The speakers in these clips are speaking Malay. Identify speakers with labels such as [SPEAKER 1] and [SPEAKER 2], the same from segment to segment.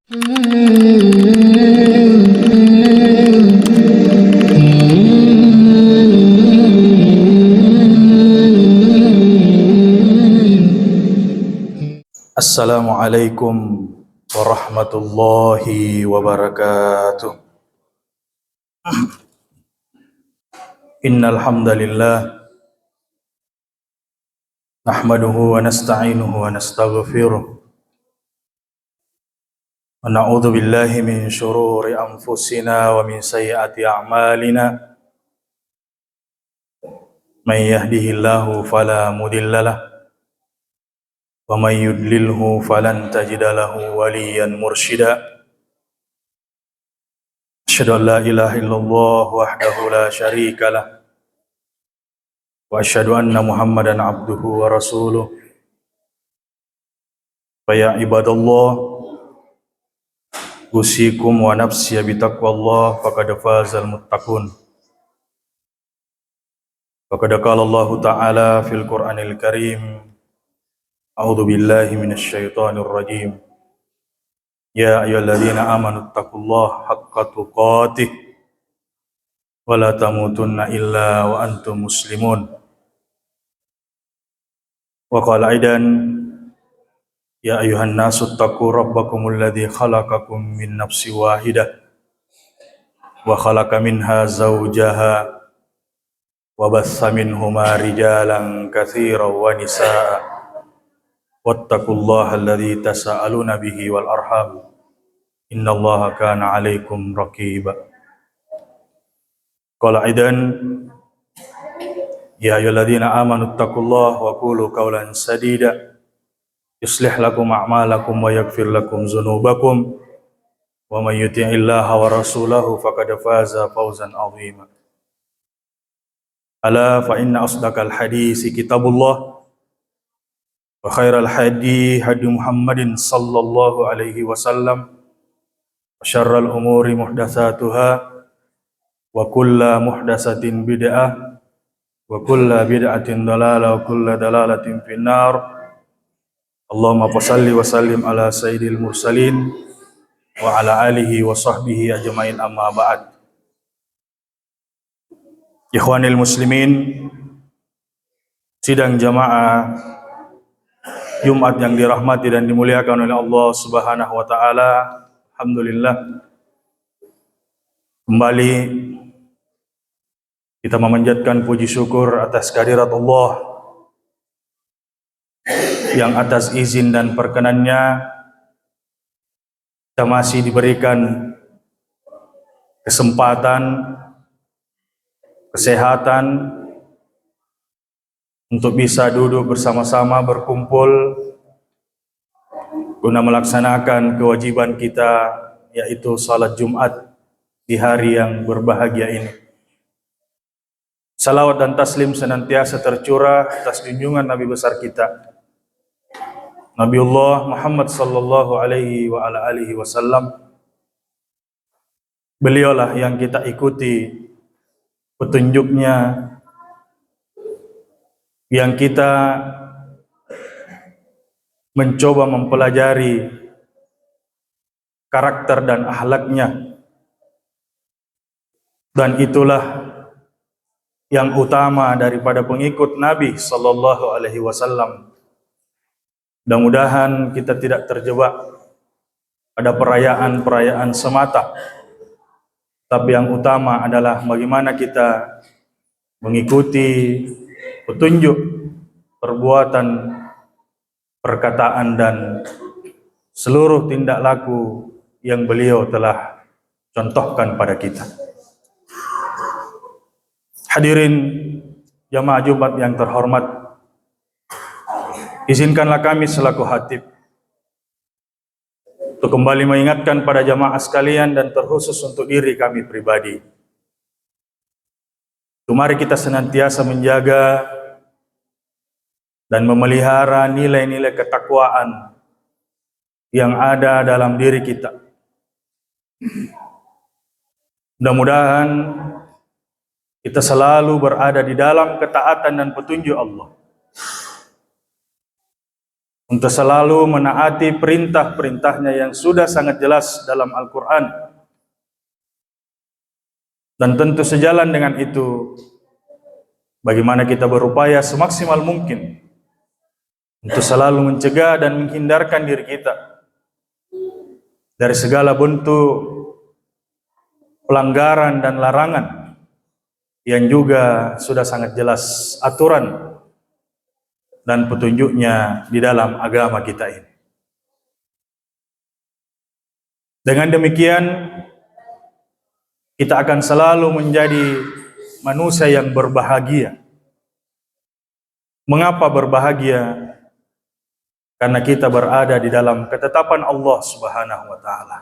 [SPEAKER 1] Assalamualaikum warahmatullahi wabarakatuh. Innal hamdalillah nahmaduhu wa nasta'inuhu wa nastaghfiruh wa na'udzu billahi min shururi anfusina wa min sayyiati a'malina. May yahdihillahu fala mudhillalah wa may yudlilhu falan tajida lahu waliyan mursyida. Asyhadu an la ilaha illallah wahdahu la syarikalah wa asyhadu anna Muhammadan abduhu wa rasuluh. Fa ya ibadallah, usikum wa nafsi bitaqwallah faqad fazal muttaqun. Faqad qala Allah Ta'ala fil Qur'anil Karim, a'udzu billahi minasy syaithanir rajim. Ya ayyuhalladzina amanu taqullaha haqqa tuqatih wa la tamutunna illa wa antum muslimun. Wa qala aidan, ya ayyuhan nasu taqu rabbakumul ladzi khalaqakum min nafsin wahidah wa khalaqa minha zawjaha wa bassa minhuma rijalan katsiran wa nisaa wattaqullaha alladzi tasaaluna bihi wal arham innallaha kana 'alaikum raqiba. Qala aidan, ya ayyuhalladzina amanu taqullaha wa qulu qawlan sadida yuslih lakum a'malakum wa yaghfir lakum dzunubakum wa may yuti'illaha wa rasulahu faqad faza fawzan 'azima. Ala fa inna asdaqal hadisi kitabullah wa khairal hadi hadi Muhammadin sallallahu alaihi wasallam wa syarral umuri muhdatsatuha wa kullu muhdatsatin bid'ah wa kullu bid'atin dhalalah wa kullu dhalalatin finnar. Allahumma shalli wa sallim ala sayyidil mursalin wa ala alihi wa sahbihi ajmain, amma ba'd. Ikhwanil muslimin, sidang jamaah Jumat yang dirahmati dan dimuliakan oleh Allah Subhanahu wa taala. Alhamdulillah, kembali kita memanjatkan puji syukur atas kehadirat Allah yang atas izin dan perkenannya kita masih diberikan kesempatan, kesehatan untuk bisa duduk bersama-sama berkumpul guna melaksanakan kewajiban kita, yaitu salat Jumat di hari yang berbahagia ini. Salawat dan taslim senantiasa tercurah atas junjungan Nabi besar kita, Nabiullah Muhammad sallallahu alaihi wa ala alihi wasallam. Beliaulah yang kita ikuti petunjuknya, yang kita mencoba mempelajari karakter dan akhlaknya, dan itulah yang utama daripada pengikut Nabi sallallahu alaihi wasallam. Mudah-mudahan kita tidak terjebak pada perayaan-perayaan semata, tapi yang utama adalah bagaimana kita mengikuti petunjuk, perbuatan, perkataan, dan seluruh tindak laku yang beliau telah contohkan pada kita. Hadirin jamaah Jumat yang terhormat, izinkanlah kami selaku khatib untuk kembali mengingatkan pada jamaah sekalian dan terkhusus untuk diri kami pribadi. Mari kita senantiasa menjaga dan memelihara nilai-nilai ketakwaan yang ada dalam diri kita. Mudah-mudahan kita selalu berada di dalam ketaatan dan petunjuk Allah. untuk selalu menaati perintah-perintahnya yang sudah sangat jelas dalam Al-Quran. Dan tentu sejalan dengan itu, bagaimana kita berupaya semaksimal mungkin untuk selalu mencegah dan menghindarkan diri kita dari segala bentuk pelanggaran dan larangan yang juga sudah sangat jelas aturan dan petunjuknya di dalam agama kita ini. Dengan demikian, kita akan selalu menjadi manusia yang berbahagia. Mengapa berbahagia? Karena kita berada di dalam ketetapan Allah Subhanahu wa Ta'ala.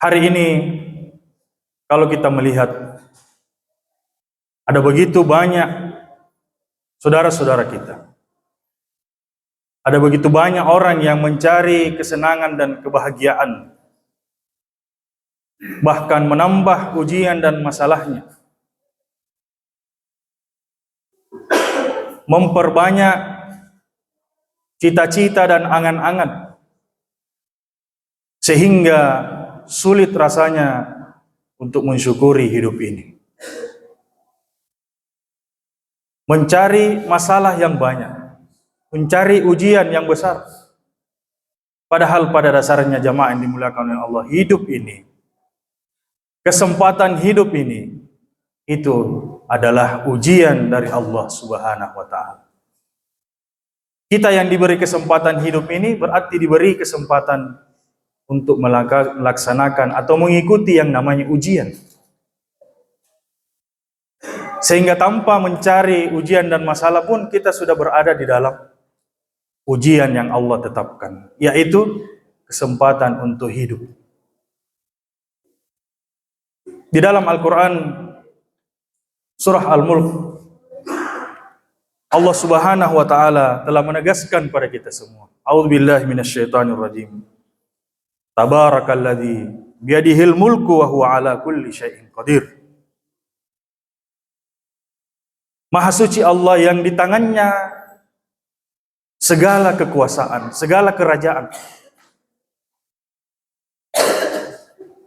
[SPEAKER 1] Hari ini, kalau kita melihat, ada begitu banyak saudara-saudara kita. Ada begitu banyak orang yang mencari kesenangan dan kebahagiaan, bahkan menambah ujian dan masalahnya, memperbanyak cita-cita dan angan-angan, sehingga sulit rasanya untuk mensyukuri hidup ini. Mencari masalah yang banyak, mencari ujian yang besar. Padahal pada dasarnya jamaah yang dimuliakan oleh Allah, hidup ini, kesempatan hidup ini, itu adalah ujian dari Allah Subhanahu wa Ta'ala. Kita yang diberi kesempatan hidup ini berarti diberi kesempatan untuk melaksanakan atau mengikuti yang namanya ujian. Sehingga tanpa mencari ujian dan masalah pun kita sudah berada di dalam ujian yang Allah tetapkan, yaitu kesempatan untuk hidup. Di dalam Al-Quran surah Al-Mulk, Allah Subhanahu wa Ta'ala telah menegaskan pada kita semua, A'udzubillahi minasyaitonirrajim. Tabarakalladzi biyadihil mulku wa huwa ala kulli syai'in qadir. Maha suci Allah yang di tangannya segala kekuasaan, segala kerajaan.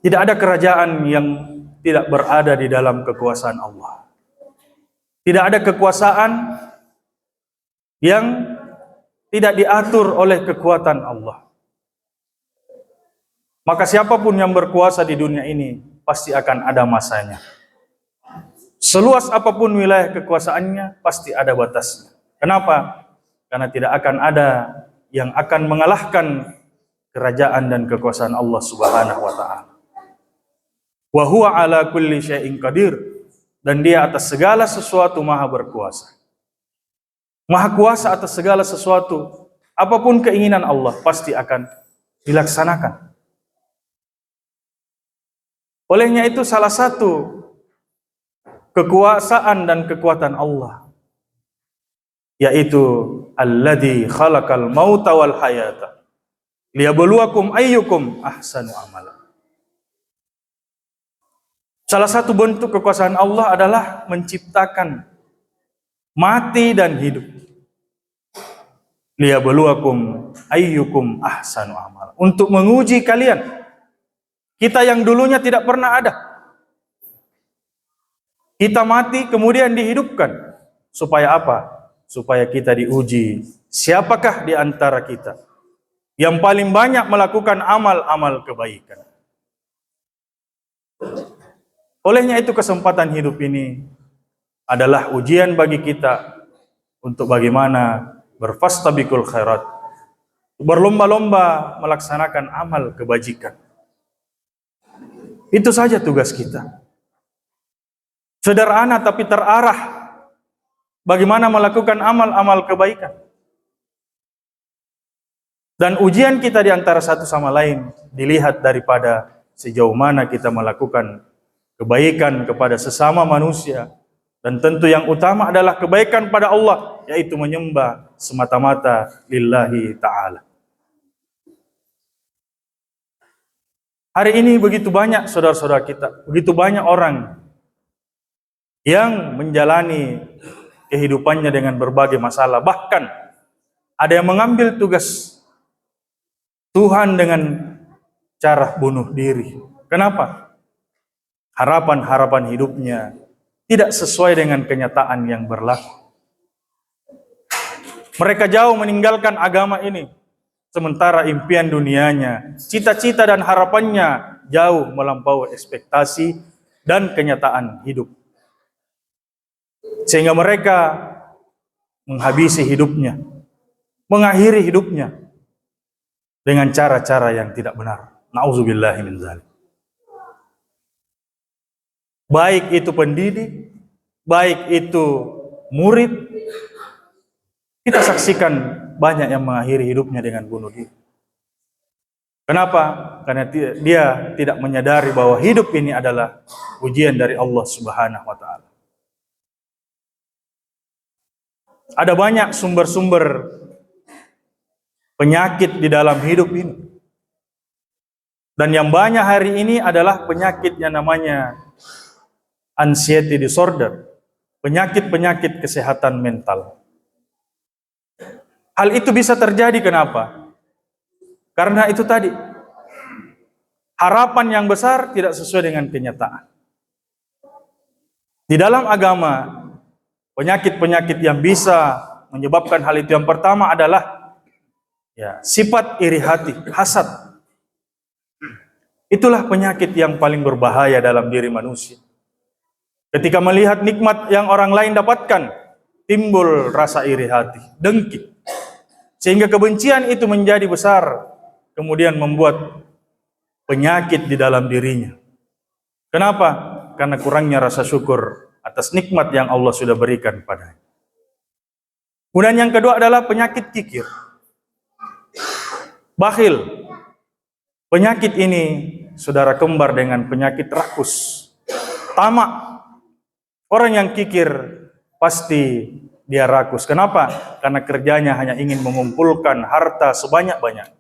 [SPEAKER 1] Tidak ada kerajaan yang tidak berada di dalam kekuasaan Allah. Tidak ada kekuasaan yang tidak diatur oleh kekuatan Allah. Maka siapapun yang berkuasa di dunia ini pasti akan ada masanya. Seluas apapun wilayah kekuasaannya pasti ada batasnya. Kenapa? Karena tidak akan ada yang akan mengalahkan kerajaan dan kekuasaan Allah Subhanahu wa Ta'ala. Wa huwa ala kulli syai'in qadir, dan dia atas segala sesuatu maha berkuasa. Maha kuasa atas segala sesuatu. Apapun keinginan Allah pasti akan dilaksanakan. Olehnya itu salah satu kekuasaan dan kekuatan Allah, yaitu alladzi khalaqal mauta wal hayata liyabluwakum ayyukum ahsanu amala. Salah satu bentuk kekuasaan Allah adalah menciptakan mati dan hidup. Liyabluwakum ayyukum ahsanu amala, untuk menguji kalian. Kita yang dulunya tidak pernah ada, kita mati kemudian dihidupkan. Supaya apa? Supaya kita diuji. Siapakah di antara kita yang paling banyak melakukan amal-amal kebaikan? Olehnya itu kesempatan hidup ini adalah ujian bagi kita untuk bagaimana berfastabiqul khairat, berlomba-lomba melaksanakan amal kebajikan. Itu saja tugas kita. Sederhana tapi terarah, bagaimana melakukan amal-amal kebaikan. Dan ujian kita di antara satu sama lain dilihat daripada sejauh mana kita melakukan kebaikan kepada sesama manusia. Dan tentu yang utama adalah kebaikan pada Allah, yaitu menyembah semata-mata lillahi ta'ala. Hari ini begitu banyak saudara-saudara kita, begitu banyak orang yang menjalani kehidupannya dengan berbagai masalah. Bahkan ada yang mengambil tugas Tuhan dengan cara bunuh diri. Kenapa? Harapan-harapan hidupnya tidak sesuai dengan kenyataan yang berlaku. Mereka jauh meninggalkan agama ini, sementara impian dunianya, cita-cita dan harapannya jauh melampaui ekspektasi dan kenyataan hidup. Sehingga mereka menghabisi hidupnya, mengakhiri hidupnya dengan cara-cara yang tidak benar. Nauzubillahi min dzalik. Baik itu pendidik, baik itu murid, kita saksikan banyak yang mengakhiri hidupnya dengan bunuh diri. Kenapa? Karena dia tidak menyadari bahwa hidup ini adalah ujian dari Allah Subhanahu wa taala. Ada banyak sumber-sumber penyakit di dalam hidup ini. Dan yang banyak hari ini adalah penyakit yang namanya anxiety disorder, penyakit-penyakit kesehatan mental. Hal itu bisa terjadi kenapa? Karena itu tadi, harapan yang besar tidak sesuai dengan kenyataan. Di dalam agama, penyakit-penyakit yang bisa menyebabkan hal itu yang pertama adalah sifat iri hati, hasad. Itulah penyakit yang paling berbahaya dalam diri manusia. Ketika melihat nikmat yang orang lain dapatkan, timbul rasa iri hati, dengki. Sehingga kebencian itu menjadi besar, kemudian membuat penyakit di dalam dirinya. Kenapa? Karena kurangnya rasa syukur atas nikmat yang Allah sudah berikan padanya. Kemudian yang kedua adalah penyakit kikir, bakhil. Penyakit ini saudara kembar dengan penyakit rakus, tamak. Orang yang kikir pasti dia rakus. Kenapa? Karena kerjanya hanya ingin mengumpulkan harta sebanyak-banyak.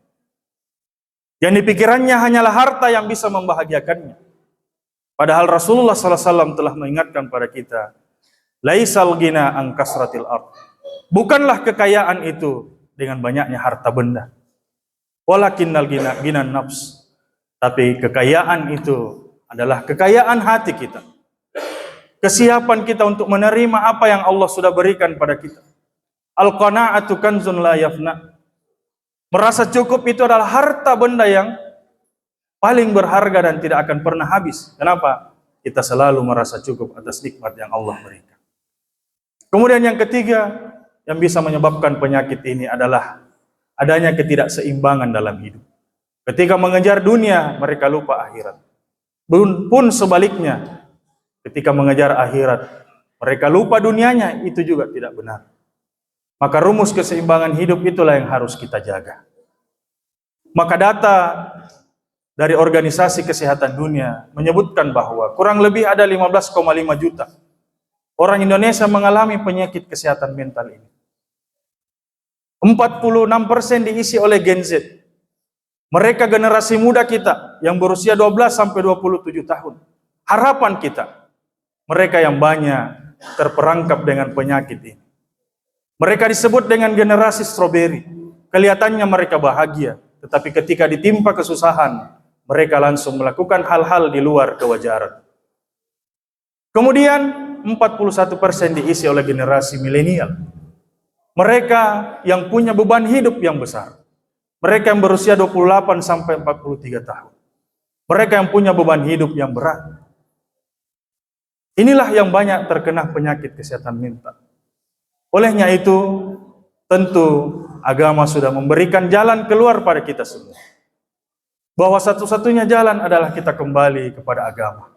[SPEAKER 1] Yang dipikirannya hanyalah harta yang bisa membahagiakannya. Padahal Rasulullah SAW telah mengingatkan pada kita, laisal ghina an kasratil ard. Bukanlah kekayaan itu dengan banyaknya harta benda. Walakinnal ghina nafs. Tapi kekayaan itu adalah kekayaan hati kita. Kesiapan kita untuk menerima apa yang Allah sudah berikan pada kita. Al-qana'atu kanzun la yafna. Merasa cukup itu adalah harta benda yang paling berharga dan tidak akan pernah habis. Kenapa? Kita selalu merasa cukup atas nikmat yang Allah berikan. Kemudian yang ketiga yang bisa menyebabkan penyakit ini adalah adanya ketidakseimbangan dalam hidup. Ketika mengejar dunia, mereka lupa akhirat. Pun sebaliknya, ketika mengejar akhirat, mereka lupa dunianya, itu juga tidak benar. Maka rumus keseimbangan hidup itulah yang harus kita jaga. Maka data dari Organisasi Kesehatan Dunia menyebutkan bahwa kurang lebih ada 15,5 juta orang Indonesia mengalami penyakit kesehatan mental ini. 46% diisi oleh Gen Z. Mereka generasi muda kita yang berusia 12 sampai 27 tahun. Harapan kita, mereka yang banyak terperangkap dengan penyakit ini. Mereka disebut dengan generasi stroberi. Kelihatannya mereka bahagia, tetapi ketika ditimpa kesusahan, mereka langsung melakukan hal-hal di luar kewajaran. Kemudian 41% diisi oleh generasi milenial. Mereka yang punya beban hidup yang besar. Mereka yang berusia 28 sampai 43 tahun. Mereka yang punya beban hidup yang berat. Inilah yang banyak terkena penyakit kesehatan mental. Olehnya itu, tentu agama sudah memberikan jalan keluar pada kita semua. Bahwa satu-satunya jalan adalah kita kembali kepada agama.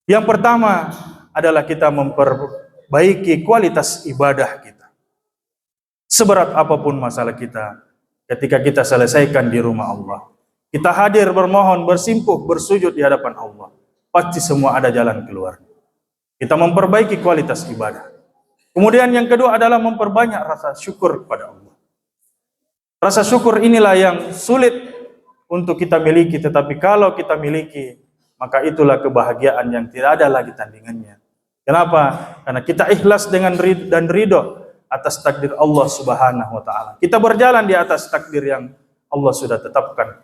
[SPEAKER 1] Yang pertama adalah kita memperbaiki kualitas ibadah kita. Seberat apapun masalah kita, ketika kita selesaikan di rumah Allah, kita hadir bermohon, bersimpuh, bersujud di hadapan Allah, pasti semua ada jalan keluar. Kita memperbaiki kualitas ibadah. Kemudian yang kedua adalah memperbanyak rasa syukur kepada Allah. Rasa syukur inilah yang sulit untuk kita miliki, tetapi kalau kita miliki, maka itulah kebahagiaan yang tidak ada lagi tandingannya. Kenapa? Karena kita ikhlas dengan dan ridho atas takdir Allah Subhanahu wa taala. Kita berjalan di atas takdir yang Allah sudah tetapkan.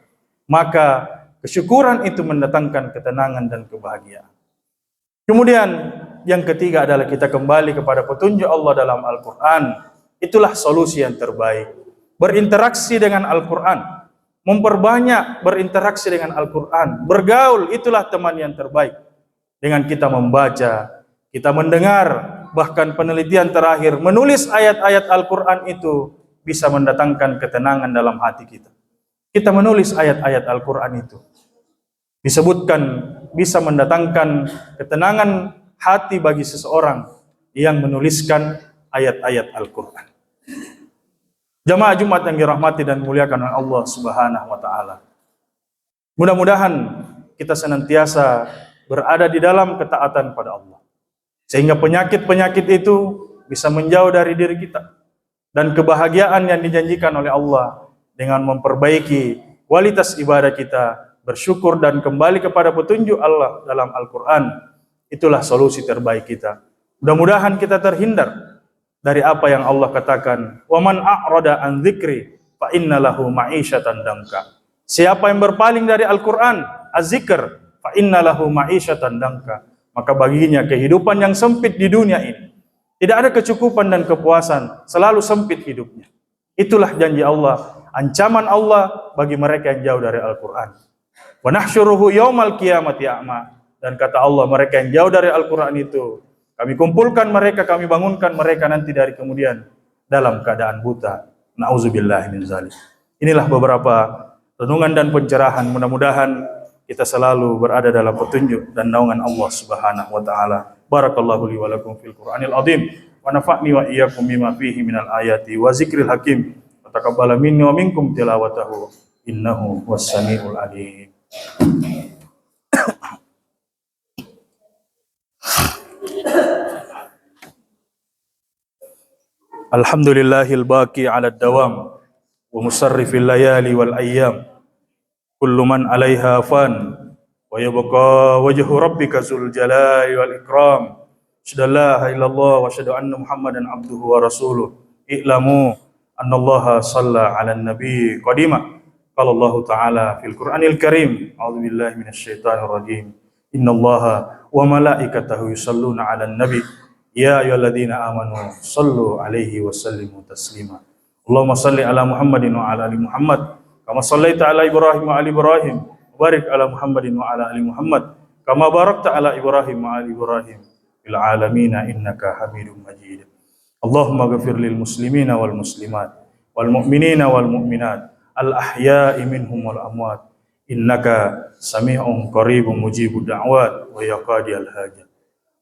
[SPEAKER 1] Maka kesyukuran itu mendatangkan ketenangan dan kebahagiaan. Kemudian yang ketiga adalah kita kembali kepada petunjuk Allah dalam Al-Quran. Itulah solusi yang terbaik. Berinteraksi dengan Al-Quran. Memperbanyak berinteraksi dengan Al-Quran. Bergaul, itulah teman yang terbaik. Dengan kita membaca, kita mendengar, bahkan penelitian terakhir, menulis ayat-ayat Al-Quran itu bisa mendatangkan ketenangan dalam hati kita. Kita menulis ayat-ayat Al-Quran itu. Disebutkan bisa mendatangkan ketenangan hati bagi seseorang yang menuliskan ayat-ayat Al-Quran. Jamaah Jumat yang dirahmati dan muliakan oleh Allah Subhanahu wa taala. Mudah-mudahan kita senantiasa berada di dalam ketaatan pada Allah. Sehingga penyakit-penyakit itu bisa menjauh dari diri kita. Dan kebahagiaan yang dijanjikan oleh Allah dengan memperbaiki kualitas ibadah kita, bersyukur dan kembali kepada petunjuk Allah dalam Al-Quran. Itulah solusi terbaik kita. Mudah-mudahan kita terhindar dari apa yang Allah katakan, "Wa man a'rada an dzikri fa inna lahu ma'isyatan danka." Siapa yang berpaling dari Al-Qur'an, az-zikr, fa inna lahu ma'isyatan danka, maka baginya kehidupan yang sempit di dunia ini. Tidak ada kecukupan dan kepuasan, selalu sempit hidupnya. Itulah janji Allah, ancaman Allah bagi mereka yang jauh dari Al-Qur'an. Wa nahsyuruhu yaumal qiyamati a'ma. Dan kata Allah, mereka yang jauh dari Al-Qur'an itu kami kumpulkan mereka, kami bangunkan mereka nanti dari kemudian dalam keadaan buta. Na'udzubillahi min dzalik. Inilah beberapa renungan dan pencerahan. Mudah-mudahan kita selalu berada dalam petunjuk dan naungan Allah Subhanahu wa taala. Barakallahu li wa lakum fil Qur'anil azim wa nafa'ni wa iyyakum bima fihi minal ayati wa zikril hakim. Wa taqabbala minni wa minkum tilawatahu innahu was-sami'ul alim. Alhamdulillahil baqi 'ala ad-dawam wa musarrifil layali wal ayyam. Kullu man 'alaiha fan wa yabqa wajhu rabbika dzul jalali wal ikram. Asyhadu an la ilaha illallah wa asyhadu anna Muhammadan abduhu wa rasuluh. I'lamu annallaha shalla 'alan nabi qadima. Qala Allah ta'ala fil Qur'anil Karim. A'udzu billahi minasyaitonir rajim. Innallaha wa malaikatahu yusholluna 'alan nabi. Ya ayyuhalladzina amanu sallu alaihi wa sallimu taslima. Allahumma salli ala Muhammadin wa ala ali Muhammad kama sallaita ala Ibrahim wa ali Ibrahim. Barik ala Muhammadin wa ala ali Muhammad kama barakta ala Ibrahim wa ali Ibrahim fil alamin innaka Hamidum Majid. Allahumma ghfir lil muslimina wal muslimat wal mu'minina wal mu'minat al ahya'i minhum wal amwat innaka sami'un qaribun mujibud da'wat wa yaqadiyal hajat.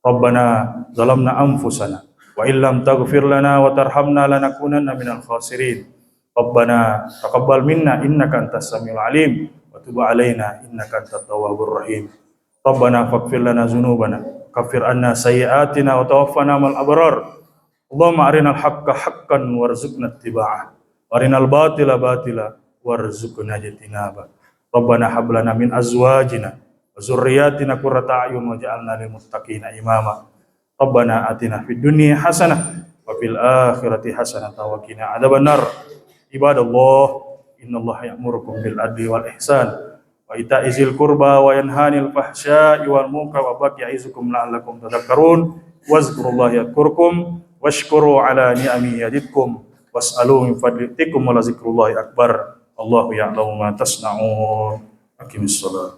[SPEAKER 1] Rabbana zalamna anfusana wa illam taghfir lana wa tarhamna lanakunanna minal khasirin. Rabbana taqabbal minna innaka antas samiul alim wa tub alaina innaka antat tawwabur rahim. Rabbana faghfir lana dzunubana, kaffir anna sayyi'atina wa tawaffana ma'al abrar. Allahumma arinal haqqo haqqan warzuqna ittiba'ah wa arinal batila batila warzuqna ijtinaba. Rabbana hab lana min azwajina wa dzurriyyatina qurrata a'yun waj'alna lil muttaqina imama. Rabbana atina fid dunya hasanah wa fil akhirati hasanah wa qina adzabannar. Ibadallah, innallaha ya'murukum bil adli wal ihsan wa ita'izil qurba wa yanhanil fahsya'i wal munkar wa baghi ya'izukum la'allakum tadhakkarun. Wazkurullaha yadhkurkum washkuru ala ni'amihi yazidkum was'alu min fadlikum wa la zikrullahi akbar. Allahu ya'lamu ma tasna'un. Aqimis shalah.